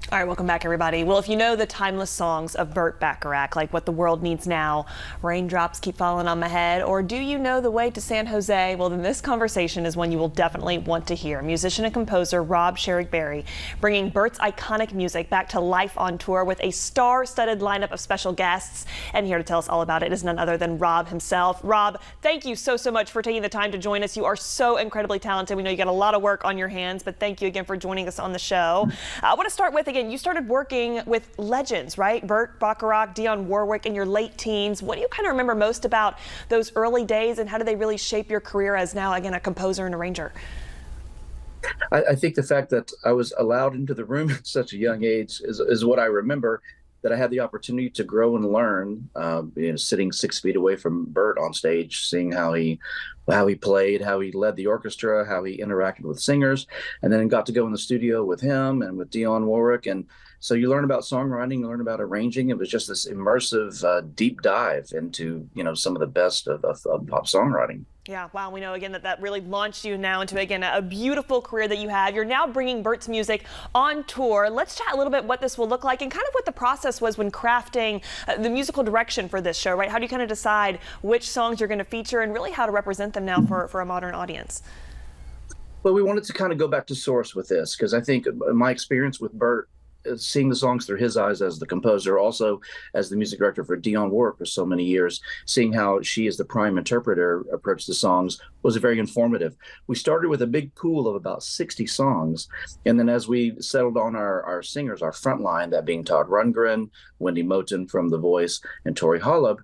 All right, welcome back, everybody. Well, if you know the timeless songs of Burt Bacharach, like What the World Needs Now, Raindrops Keep Falling on My Head, or Do You Know the Way to San Jose? Well, then this conversation is one you will definitely want to hear. Musician and composer Rob Shirakbari bringing Burt's iconic music back to life on tour with a star-studded lineup of special guests. And here to tell us all about it is none other than Rob himself. Rob, thank you so much for taking the time to join us. You are so incredibly talented. We know you got a lot of work on your hands, but thank you again for joining us on the show. I want to start with, again, you started working with legends, right? Burt Bacharach, Dionne Warwick in your late teens. What do you kind of remember most about those early days, and how did they really shape your career as now, again, a composer and arranger? I think the fact that I was allowed into the room at such a young age is what I remember, that I had the opportunity to grow and learn, sitting 6 feet away from Burt on stage, seeing how he played, how he led the orchestra, how he interacted with singers, and then got to go in the studio with him and with Dionne Warwick. And so you learn about songwriting, you learn about arranging. It was just this immersive, deep dive into, some of the best of pop songwriting. Yeah, wow, we know again that really launched you now into, again, a beautiful career that you have. You're now bringing Burt's music on tour. Let's chat a little bit what this will look like and kind of what the process was when crafting the musical direction for this show, right? How do you kind of decide which songs you're going to feature and really how to represent them now for a modern audience? Well, we wanted to kind of go back to source with this, because I think my experience with Burt, seeing the songs through his eyes as the composer, also as the music director for Dionne Warwick for so many years, seeing how she as the prime interpreter approached the songs was very informative. We started with a big pool of about 60 songs, and then as we settled on our singers, our front line, that being Todd Rundgren, Wendy Moten from The Voice, and Tori Holub,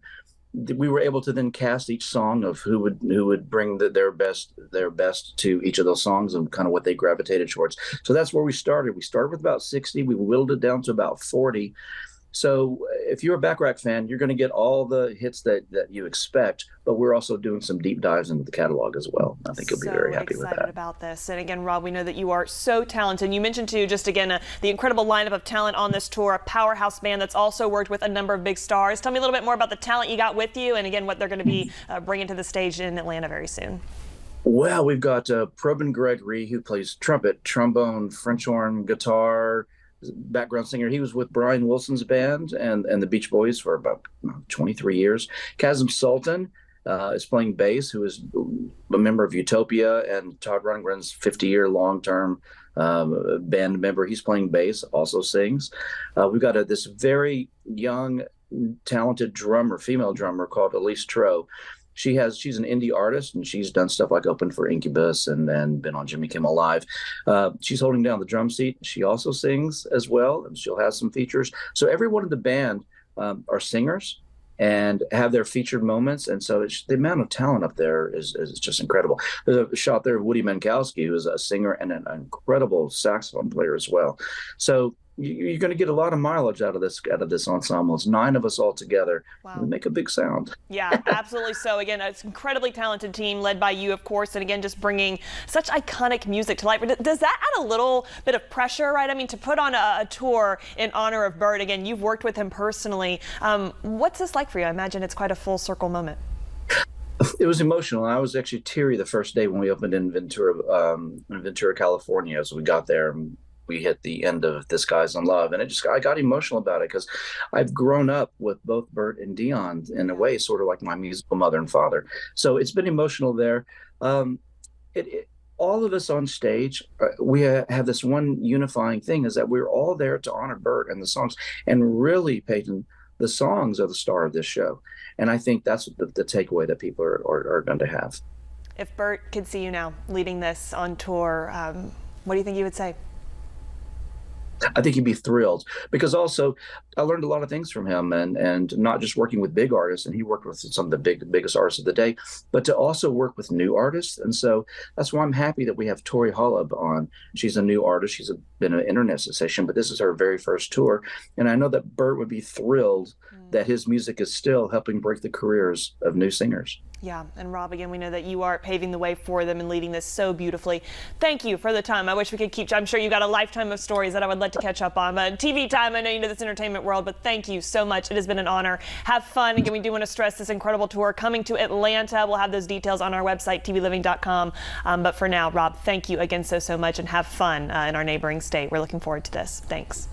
we were able to then cast each song of who would bring their best to each of those songs and kind of what they gravitated towards. So that's where we started. We started with about 60. We whittled it down to about 40. So if you're a Bacharach fan, you're going to get all the hits that you expect, but we're also doing some deep dives into the catalog as well. I think you'll be very happy with that. Excited about this. And again, Rob, we know that you are so talented. You mentioned too, just again, the incredible lineup of talent on this tour, a powerhouse band that's also worked with a number of big stars. Tell me a little bit more about the talent you got with you, and again, what they're going to be bringing to the stage in Atlanta very soon. Well, we've got Probin Gregory, who plays trumpet, trombone, French horn, guitar, background singer. He was with Brian Wilson's band and the Beach Boys for about 23 years. Kazim Sultan is playing bass, who is a member of Utopia and Todd Rundgren's 50-year long-term band member. He's playing bass, also sings. We've got this very young, talented drummer, female drummer called Elise Tro. She's an indie artist, and she's done stuff like opened for Incubus and then been on Jimmy Kimmel Live. She's holding down the drum seat. She also sings as well, and she'll have some features. So everyone in the band are singers and have their featured moments. And so the amount of talent up there is just incredible. There's a shot there of Woody Menkowski, who is a singer and an incredible saxophone player as well. So you're going to get a lot of mileage out of this ensemble. It's 9 of us all together. Wow. We make a big sound. Yeah, absolutely. So again, it's an incredibly talented team led by you, of course, and again, just bringing such iconic music to life. Does that add a little bit of pressure, right? I mean, to put on a tour in honor of Burt, again, you've worked with him personally. What's this like for you? I imagine it's quite a full circle moment. It was emotional. I was actually teary the first day when we opened in Ventura, California. As we got there, we hit the end of This Guy's in Love, and I got emotional about it, because I've grown up with both Burt and Dionne in a way, sort of like my musical mother and father. So it's been emotional there. All of us on stage, we have this one unifying thing, is that we're all there to honor Burt and the songs, and really, Peyton, the songs are the star of this show. And I think that's the takeaway that people are going to have. If Burt could see you now leading this on tour, what do you think you would say? I think he'd be thrilled, because also I learned a lot of things from him, and not just working with big artists, and he worked with some of the biggest artists of the day, but to also work with new artists. And so that's why I'm happy that we have Tori Holub on. She's a new artist. She's been an internet sensation, but this is her very first tour. And I know that Burt would be thrilled that his music is still helping break the careers of new singers. Yeah, and Rob, again, we know that you are paving the way for them and leading this so beautifully. Thank you for the time. I wish we could keep, I'm sure you got a lifetime of stories that I would like to catch up on. But TV time, I know you know this entertainment world, but thank you so much. It has been an honor. Have fun. Again, we do want to stress this incredible tour coming to Atlanta. We'll have those details on our website, tvliving.com. But for now, Rob, thank you again so much, and have fun in our neighboring state. We're looking forward to this. Thanks.